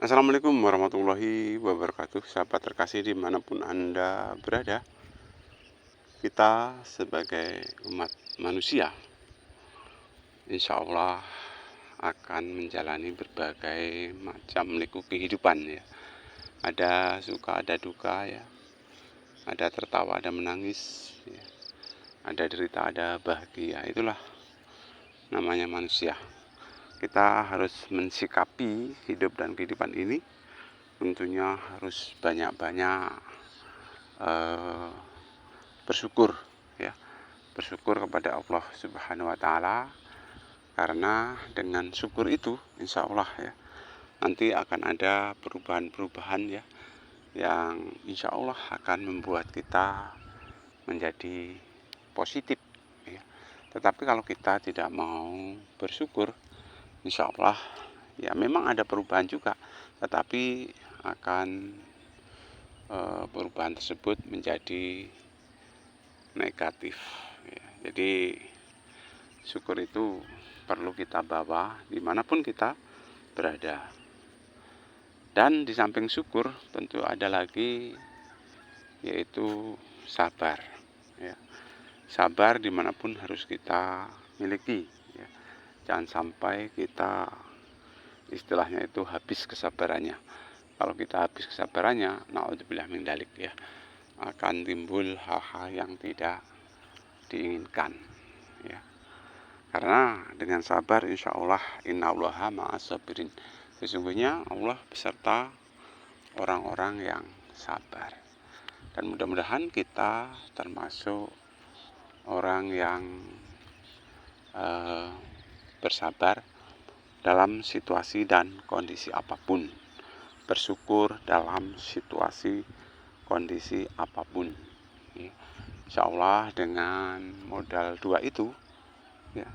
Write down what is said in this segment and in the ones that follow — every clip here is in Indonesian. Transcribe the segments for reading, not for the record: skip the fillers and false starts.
Assalamualaikum warahmatullahi wabarakatuh. Sahabat terkasih dimanapun Anda berada, kita sebagai umat manusia insya Allah akan menjalani berbagai macam liku kehidupan ya. Ada suka, ada duka ya. Ada tertawa, ada menangis ya. Ada derita, ada bahagia. Itulah namanya manusia. Kita harus mensikapi hidup dan kehidupan ini, tentunya harus banyak-banyak bersyukur ya, bersyukur kepada Allah Subhanahu wa taala, karena dengan syukur itu insya Allah ya nanti akan ada perubahan-perubahan ya yang insya Allah akan membuat kita menjadi positif ya. Tetapi kalau kita tidak mau bersyukur, insya Allah ya memang ada perubahan juga, tetapi akan perubahan tersebut menjadi negatif ya. Jadi syukur itu perlu kita bawa dimanapun kita berada. Dan di samping syukur tentu ada lagi yaitu sabar ya. Sabar dimanapun harus kita miliki ya. Jangan sampai kita istilahnya itu habis kesabarannya. Kalau kita habis kesabarannya, naudzubillah min dzalik ya, akan timbul hal-hal yang tidak diinginkan ya. Karena dengan sabar insya Allah innallaha ma'as sabirin, sesungguhnya Allah beserta orang-orang yang sabar. Dan mudah-mudahan kita termasuk orang yang bersabar dalam situasi dan kondisi apapun, bersyukur dalam situasi kondisi apapun ya. Insya Allah dengan modal dua itu ya,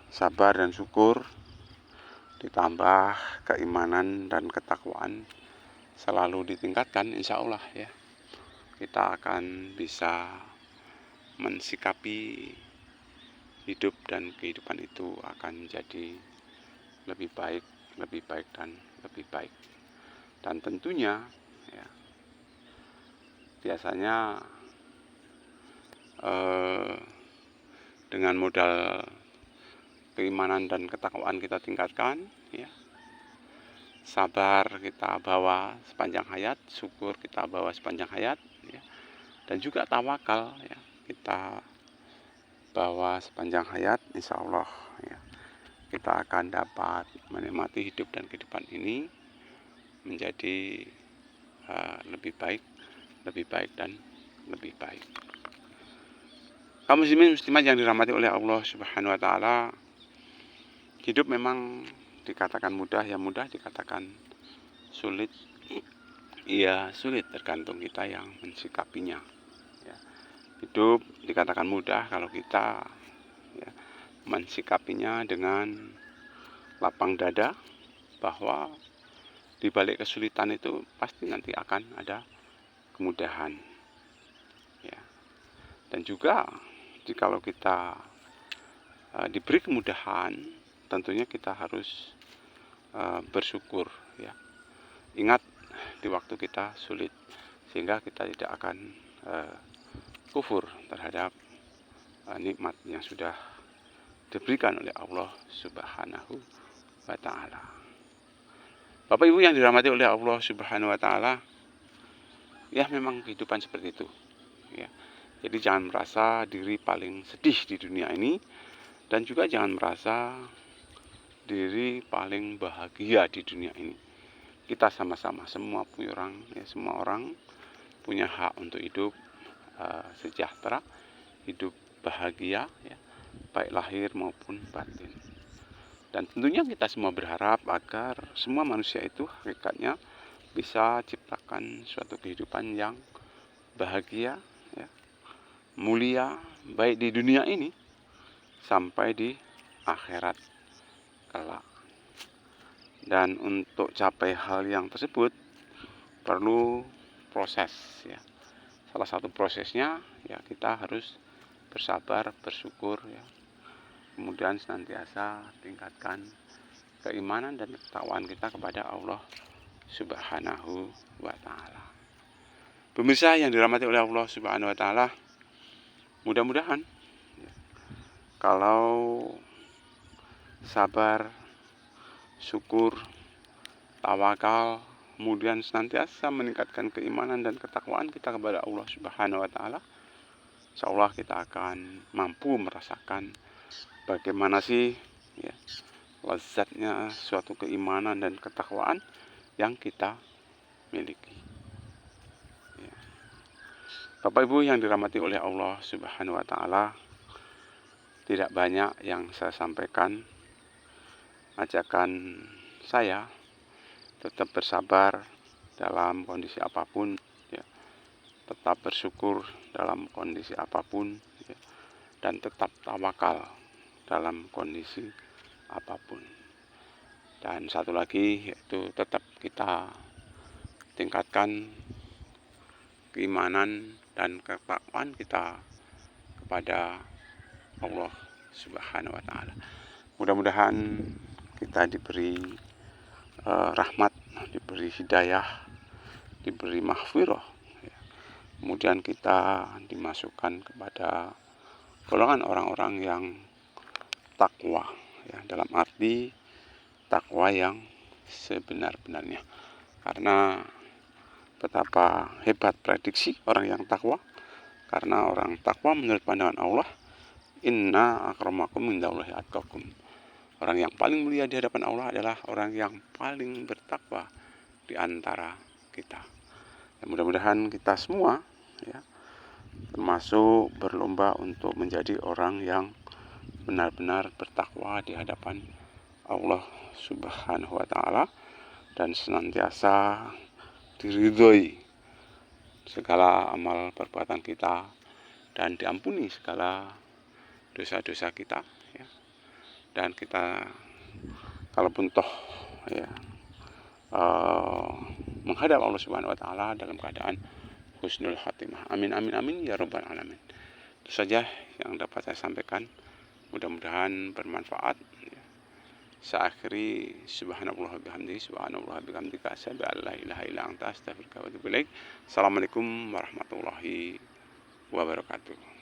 sabar dan syukur ditambah keimanan dan ketakwaan selalu ditingkatkan, insya Allah ya kita akan bisa mensikapi hidup dan kehidupan itu akan menjadi lebih baik dan lebih baik. Dan tentunya ya, biasanya dengan modal keimanan dan ketakwaan kita tingkatkan ya, sabar kita bawa sepanjang hayat, syukur kita bawa sepanjang hayat ya, dan juga tawakal ya kita bawa sepanjang hayat, insya Allah ya kita akan dapat menikmati hidup dan kehidupan ini menjadi lebih baik dan lebih baik. Kaum muslimin muslimat yang dirahmati oleh Allah Subhanahu wa taala, hidup memang dikatakan mudah ya mudah, dikatakan sulit ya sulit, tergantung kita yang mensikapinya ya. Hidup dikatakan mudah kalau kita ya, mensikapinya dengan lapang dada, bahwa di balik kesulitan itu pasti nanti akan ada kemudahan ya. Dan juga jikalau kita diberi kemudahan, tentunya kita harus bersyukur ya. Ingat di waktu kita sulit, sehingga kita tidak akan kufur terhadap nikmat yang sudah diberikan oleh Allah Subhanahu wa taala. Bapak Ibu yang dirahmati oleh Allah Subhanahu wa taala, ya memang kehidupan seperti itu ya. Jadi jangan merasa diri paling sedih di dunia ini, dan juga jangan merasa diri paling bahagia di dunia ini. Kita sama-sama, semua orang punya hak untuk hidup sejahtera, hidup bahagia ya, baik lahir maupun batin. Dan tentunya kita semua berharap agar semua manusia itu hakikatnya bisa ciptakan suatu kehidupan yang bahagia ya, mulia, baik di dunia ini sampai di akhirat kelak. Dan untuk capai hal yang tersebut perlu proses ya. Salah satu prosesnya ya kita harus bersabar, bersyukur ya. Kemudian senantiasa tingkatkan keimanan dan ketakwaan kita kepada Allah Subhanahu wa ta'ala. Pemirsa yang dirahmati oleh Allah Subhanahu wa ta'ala, mudah-mudahan kalau sabar, syukur, tawakal, kemudian senantiasa meningkatkan keimanan dan ketakwaan kita kepada Allah Subhanahu wa ta'ala, insyaallah kita akan mampu merasakan bagaimana sih ya, lezatnya suatu keimanan dan ketakwaan yang kita miliki. Ya. Bapak Ibu yang dirahmati oleh Allah Subhanahu wa ta'ala, tidak banyak yang saya sampaikan. Ajakan saya tetap bersabar dalam kondisi apapun, ya. Tetap bersyukur dalam kondisi apapun, ya. Dan tetap tawakal dalam kondisi apapun. Dan satu lagi yaitu tetap kita tingkatkan keimanan dan ketakwaan kita kepada Allah Subhanahu wa ta'ala. Mudah-mudahan kita diberi rahmat, diberi hidayah, diberi maghfirah, ya. Kemudian kita dimasukkan kepada golongan orang-orang yang takwa, ya, dalam arti takwa yang sebenar-benarnya. Karena betapa hebat prediksi orang yang takwa. Karena orang takwa menurut pandangan Allah, inna akramakum indallahi atqakum. Orang yang paling mulia di hadapan Allah adalah orang yang paling bertakwa di antara kita. Dan mudah-mudahan kita semua, ya, termasuk berlomba untuk menjadi orang yang benar-benar bertakwa di hadapan Allah Subhanahu wa ta'ala dan senantiasa diridhoi segala amal perbuatan kita dan diampuni segala dosa-dosa kita, ya. Dan kita kalaupun toh ya menghadap Allah Subhanahu wa ta'ala dalam keadaan husnul khatimah. Amin amin amin ya rabbal alamin. Itu saja yang dapat saya sampaikan. Mudah-mudahan bermanfaat, ya. Saya akhiri subhanallah bihamdihi subhanallah bihamdika asyhadu an la ilaha illa anta astaghfiruka wa atubu ilaik. Assalamualaikum warahmatullahi wabarakatuh.